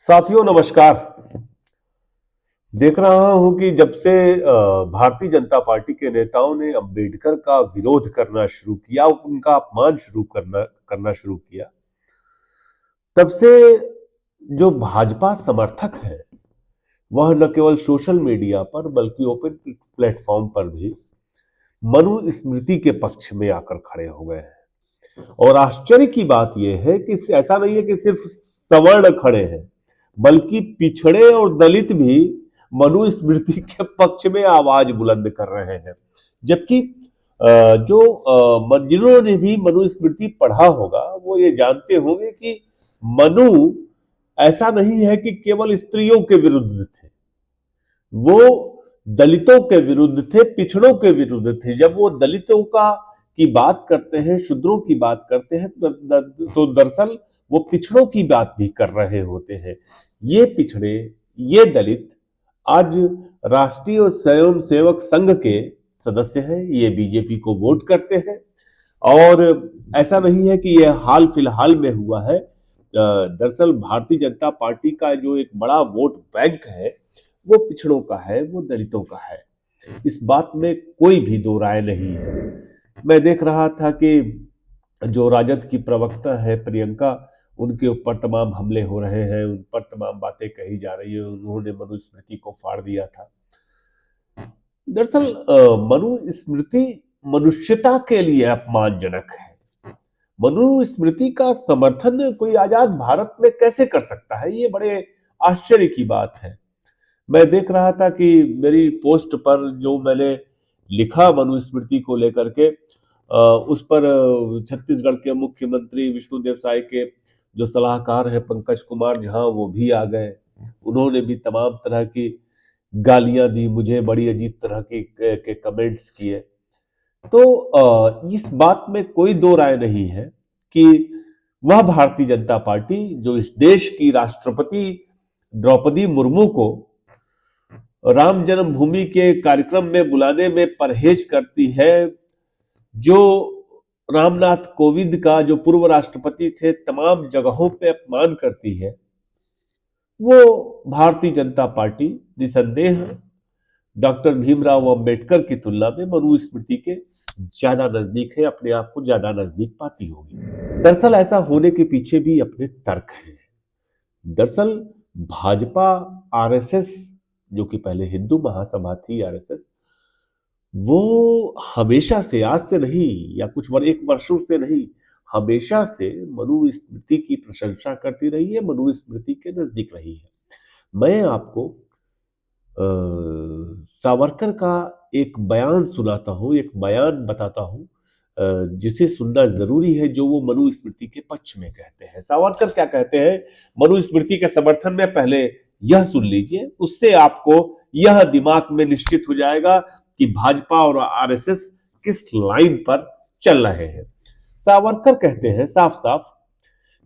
साथियों नमस्कार। देख रहा हूं कि जब से भारतीय जनता पार्टी के नेताओं ने अंबेडकर का विरोध करना शुरू किया, उनका अपमान शुरू करना करना शुरू किया, तब से जो भाजपा समर्थक हैं वह न केवल सोशल मीडिया पर बल्कि ओपन प्लेटफॉर्म पर भी मनुस्मृति के पक्ष में आकर खड़े हो गए हैं। और आश्चर्य की बात यह है कि ऐसा नहीं है कि सिर्फ सवर्ण खड़े हैं, बल्कि पिछड़े और दलित भी मनुस्मृति के पक्ष में आवाज बुलंद कर रहे हैं। जबकि जिन्होंने भी मनुस्मृति पढ़ा होगा वो ये जानते होंगे कि मनु ऐसा नहीं है कि केवल स्त्रियों के विरुद्ध थे, वो दलितों के विरुद्ध थे, पिछड़ों के विरुद्ध थे। जब वो दलितों का की बात करते हैं, शूद्रों की बात करते हैं, तो दरअसल वो पिछड़ों की बात भी कर रहे होते हैं। ये पिछड़े, ये दलित आज राष्ट्रीय स्वयं सेवक संघ के सदस्य हैं, ये बीजेपी को वोट करते हैं। और ऐसा नहीं है कि यह हाल फिलहाल में हुआ है। दरअसल भारतीय जनता पार्टी का जो एक बड़ा वोट बैंक है वो पिछड़ों का है, वो दलितों का है। इस बात में कोई भी दो राय नहीं है। मैं देख रहा था कि जो राजद की प्रवक्ता है प्रियंका, उनके ऊपर तमाम हमले हो रहे हैं, उन पर तमाम बातें कही जा रही है। उन्होंने मनुस्मृति को फाड़ दिया था। दरअसल मनुस्मृति मनुष्यता के लिए अपमानजनक है। मनुस्मृति का समर्थन कोई आजाद भारत में कैसे कर सकता है, ये बड़े आश्चर्य की बात है। मैं देख रहा था कि मेरी पोस्ट पर जो मैंने लिखा मनुस्मृति को लेकर के, उस पर छत्तीसगढ़ के मुख्यमंत्री विष्णुदेव साय के जो सलाहकार हैं पंकज कुमार झा, वो भी आ गए। उन्होंने भी तमाम तरह की गालियां दी मुझे, बड़ी अजीब तरह के कमेंट्स किए। तो इस बात में कोई दो राय नहीं है कि वह भारतीय जनता पार्टी जो इस देश की राष्ट्रपति द्रौपदी मुर्मू को राम जन्मभूमि के कार्यक्रम में बुलाने में परहेज करती है, जो रामनाथ कोविंद का जो पूर्व राष्ट्रपति थे तमाम जगहों पे अपमान करती है, वो भारतीय जनता पार्टी निसंदेह डॉक्टर भीमराव अंबेडकर की तुलना में मनुस्मृति के ज्यादा नजदीक है, अपने आप को ज्यादा नजदीक पाती होगी। दरअसल ऐसा होने के पीछे भी अपने तर्क हैं। दरअसल भाजपा, आरएसएस, जो कि पहले हिंदू महासभा थी आरएसएस, वो हमेशा से, आज से नहीं या एक वर्षों से नहीं, हमेशा से मनुस्मृति की प्रशंसा करती रही है, मनुस्मृति के नजदीक रही है। मैं आपको सावरकर का एक बयान सुनाता हूं, एक बयान बताता हूं, जिसे सुनना जरूरी है, जो वो मनुस्मृति के पक्ष में कहते हैं। सावरकर क्या कहते हैं मनुस्मृति के समर्थन में, पहले यह सुन लीजिए, उससे आपको यह दिमाग में निश्चित हो जाएगा कि भाजपा और आरएसएस किस लाइन पर चल रहे हैं। सावरकर कहते हैं साफ साफ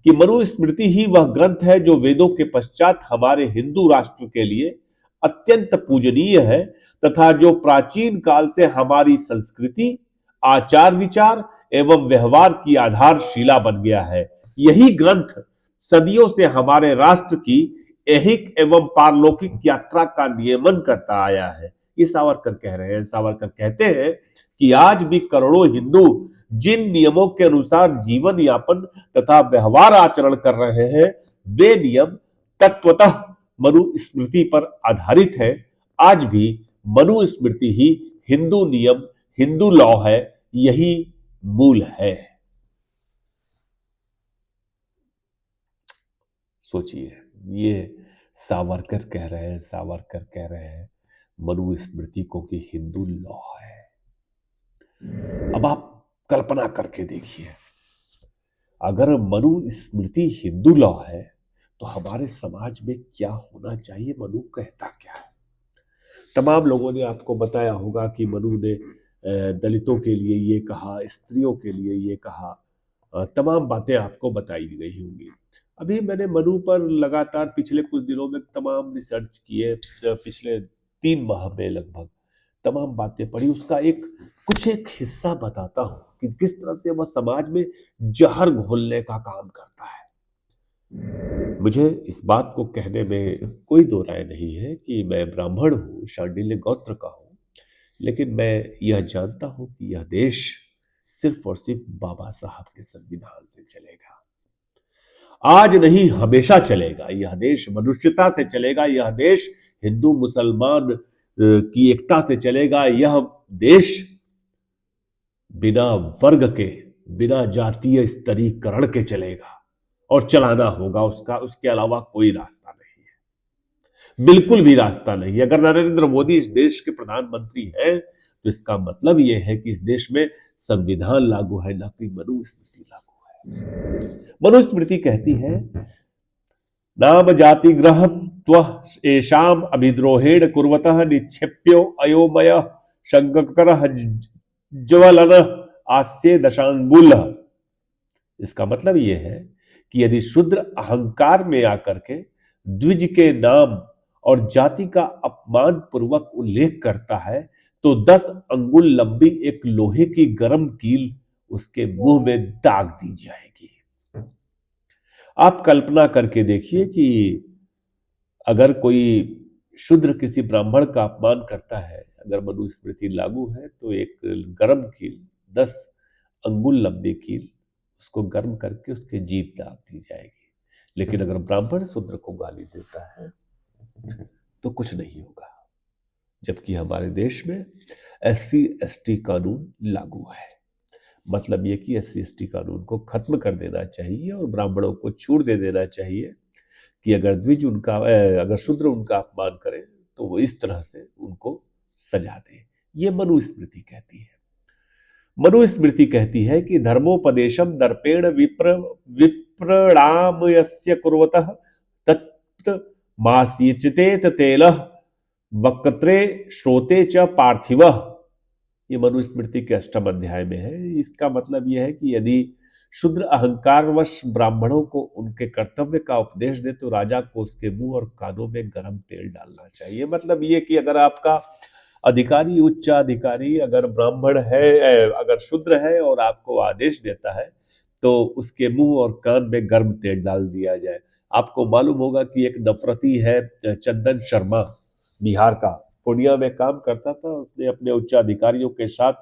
कि मनुस्मृति ही वह ग्रंथ है जो वेदों के पश्चात हमारे हिंदू राष्ट्र के लिए अत्यंत पूजनीय है, तथा जो प्राचीन काल से हमारी संस्कृति, आचार विचार एवं व्यवहार की आधारशिला बन गया है। यही ग्रंथ सदियों से हमारे राष्ट्र की ऐहिक एवं पारलौकिक यात्रा का नियमन करता आया है। ये सावरकर कह रहे हैं। सावरकर कहते हैं कि आज भी करोड़ों हिंदू जिन नियमों के अनुसार जीवन यापन तथा व्यवहार आचरण कर रहे हैं, वे नियम तत्वतः मनुस्मृति पर आधारित है। आज भी मनुस्मृति ही हिंदू नियम, हिंदू लॉ है, यही मूल है। सोचिए, ये सावरकर कह रहे हैं, सावरकर कह रहे हैं मनुस्मृति को कि हिंदू लॉ है। अब आप कल्पना करके देखिए, अगर मनुस्मृति हिंदू लॉ है तो हमारे समाज में क्या होना चाहिए, मनु कहता क्या है। तमाम लोगों ने आपको बताया होगा कि मनु ने दलितों के लिए ये कहा, स्त्रियों के लिए ये कहा, तमाम बातें आपको बताई गई होंगी। अभी मैंने मनु पर लगातार पिछले कुछ दिनों में तमाम रिसर्च किए, पिछले 3 माह में लगभग तमाम बातें पढ़ी। उसका एक हिस्सा बताता हूं कि किस तरह से वह समाज में जहर घोलने का काम करता है। मुझे इस बात को कहने में कोई दो राय नहीं है कि मैं ब्राह्मण हूँ, शांडिल्य गोत्र का हूँ, लेकिन मैं यह जानता हूँ कि यह देश सिर्फ और सिर्फ बाबा साहब के संविधान से चलेगा। आज नहीं, हमेशा चलेगा। यह देश मनुष्यता से चलेगा। यह देश हिंदू मुसलमान की एकता से चलेगा। यह देश बिना वर्ग के, बिना जातीय स्तरीकरण के चलेगा और चलाना होगा उसका। उसके अलावा कोई रास्ता नहीं है, बिल्कुल भी रास्ता नहीं। अगर नरेंद्र मोदी इस देश के प्रधानमंत्री हैं तो इसका मतलब यह है कि इस देश में संविधान लागू है, ना कि मनुस्मृति लागू है। मनुस्मृति कहती है, नाम जाति ग्रह त्वेषाम अभिद्रोहेण कुर्वतः निक्षेप्यो अयोमय शंकर ज्वलन आस्य दशांगुल। इसका मतलब यह है कि यदि शूद्र अहंकार में आकर के द्विज के नाम और जाति का अपमान पूर्वक उल्लेख करता है तो 10 अंगुल लंबी एक लोहे की गर्म कील उसके मुंह में दाग दी जाएगी। आप कल्पना करके देखिए कि अगर कोई शूद्र किसी ब्राह्मण का अपमान करता है, अगर मनुस्मृति लागू है तो एक गर्म कील, 10 अंगुल लंबी कील उसको गर्म करके उसके जीभ दाग दी जाएगी। लेकिन अगर ब्राह्मण शूद्र को गाली देता है तो कुछ नहीं होगा, जबकि हमारे देश में SC ST कानून लागू है। मतलब यह कि SC ST कानून को खत्म कर देना चाहिए और ब्राह्मणों को छूट दे देना चाहिए कि अगर द्विज उनका, अगर शूद्र उनका अपमान करे तो वो इस तरह से उनको सजा दे। ये मनुस्मृति कहती है। मनुस्मृति कहती है कि धर्मोपदेशम दर्पेण विप्रणाम यस्य कुर्वतः तत् मासीचतेत तेलः वक्त्रे श्रोते च पार्थिवः। ये मनुस्मृति के 8वें अध्याय में है। इसका मतलब यह है कि यदि शूद्र अहंकारवश ब्राह्मणों को उनके कर्तव्य का उपदेश दे तो राजा को उसके मुंह और कानों में गर्म तेल डालना चाहिए। मतलब ये कि अगर आपका अधिकारी, उच्च अधिकारी अगर ब्राह्मण है, अगर शूद्र है और आपको आदेश देता है तो उसके मुंह और कान में गर्म तेल डाल दिया जाए। आपको मालूम होगा कि एक नफरती है चंदन शर्मा, बिहार का, पूर्णिया में काम करता था। उसने अपने उच्च अधिकारियों के साथ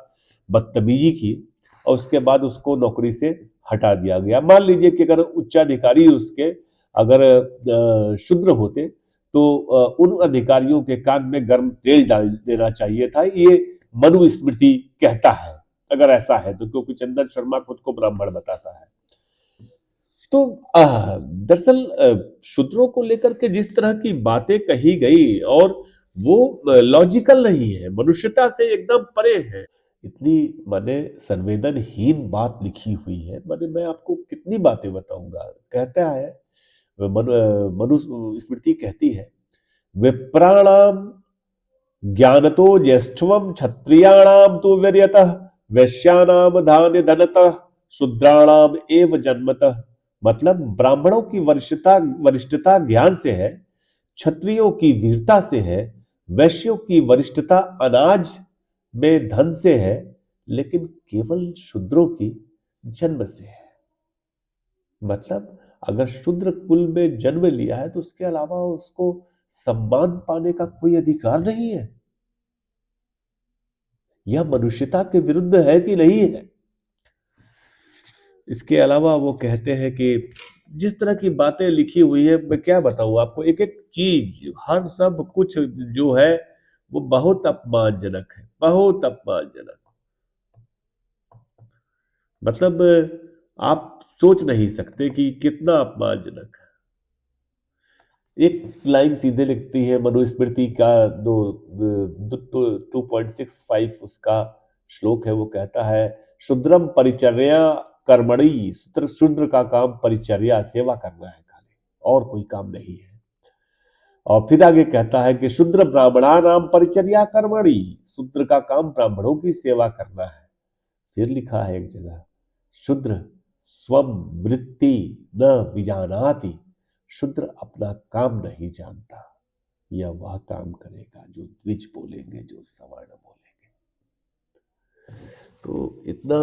बदतमीजी की और उसके बाद उसको नौकरी से हटा दिया गया। मान लीजिए कि अगर उच्चाधिकारी उसके अगर शूद्र होते तो उन अधिकारियों के कान में गर्म तेल डाल देना चाहिए था। ये मनुस्मृति कहता है, अगर ऐसा है तो, क्योंकि चंदन शर्मा खुद को ब्राह्मण बताता है। तो दरअसल शूद्रों को लेकर के जिस तरह की बातें कही गई और वो लॉजिकल नहीं है, मनुष्यता से एकदम परे है। इतनी माने संवेदनहीन बात लिखी हुई है। माने मैं आपको कितनी बातें बताऊंगा। कहता है मनुस्मृति कहती है, विप्राणाम ज्ञानतो ज्येष्ठवम क्षत्रियाणाम तो वीर्यतः वैश्यानाम धान्य धनतः शूद्राणाम एव जन्मतः। मतलब ब्राह्मणों की वरिष्ठता ज्ञान से है, क्षत्रियों की वीरता से है, वैश्यों की वरिष्ठता अनाज में धन से है, लेकिन केवल शूद्रों की जन्म से है। मतलब अगर शूद्र कुल में जन्म लिया है तो उसके अलावा उसको सम्मान पाने का कोई अधिकार नहीं है। यह मनुष्यता के विरुद्ध है कि नहीं है? इसके अलावा वो कहते हैं कि जिस तरह की बातें लिखी हुई है, मैं क्या बताऊं आपको, एक एक चीज, हर सब कुछ जो है वो बहुत अपमानजनक है, बहुत अपमानजनक। मतलब आप सोच नहीं सकते कि कितना अपमानजनक है। एक लाइन सीधे लिखती है मनुस्मृति का, 2.65 उसका श्लोक है। वो कहता है, शूद्रम परिचर्या कर्मणि, शूद्र शूद्र का काम परिचर्या, सेवा करना है, खाली और कोई काम नहीं है। और फिर आगे कहता है कि शूद्र ब्राह्मणा नाम परिचर्या कर्मणि, शूद्र का काम ब्राह्मणों की सेवा करना है। फिर लिखा है एक जगह, शूद्र स्वम वृत्ति न विजानाति, शूद्र अपना काम नहीं जानता, यह वह काम करेगा जो द्विज बोलेंगे, जो सवर्ण बोलेंगे। तो इतना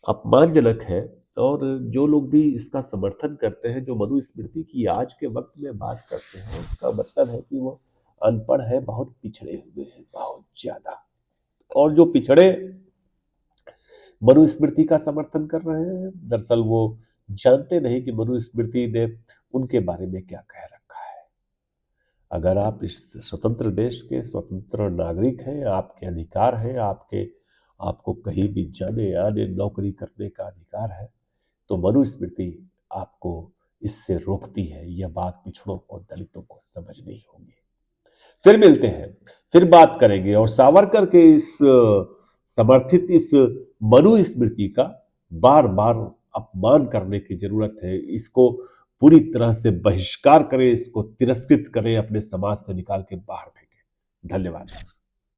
अपमानजनक है और जो लोग भी इसका समर्थन करते हैं, जो मनुस्मृति की आज के वक्त में बात करते हैं, उसका मतलब है कि वो अनपढ़ है, बहुत पिछड़े हुए हैं, बहुत ज्यादा। और जो पिछड़े मनुस्मृति का समर्थन कर रहे हैं, दरअसल वो जानते नहीं कि मनुस्मृति ने उनके बारे में क्या कह रखा है। अगर आप इस स्वतंत्र देश के स्वतंत्र नागरिक हैं, आपके अधिकार हैं, आपको कहीं भी जाने आने नौकरी करने का अधिकार है, तो मनुस्मृति आपको इससे रोकती है। यह बात पिछड़ों को, दलितों को समझनी होगी। फिर मिलते हैं, फिर बात करेंगे और सावरकर के इस समर्थित इस मनुस्मृति का बार बार अपमान करने की जरूरत है। इसको पूरी तरह से बहिष्कार करें, इसको तिरस्कृत करें, अपने समाज से निकाल के बाहर फेंकें। धन्यवाद।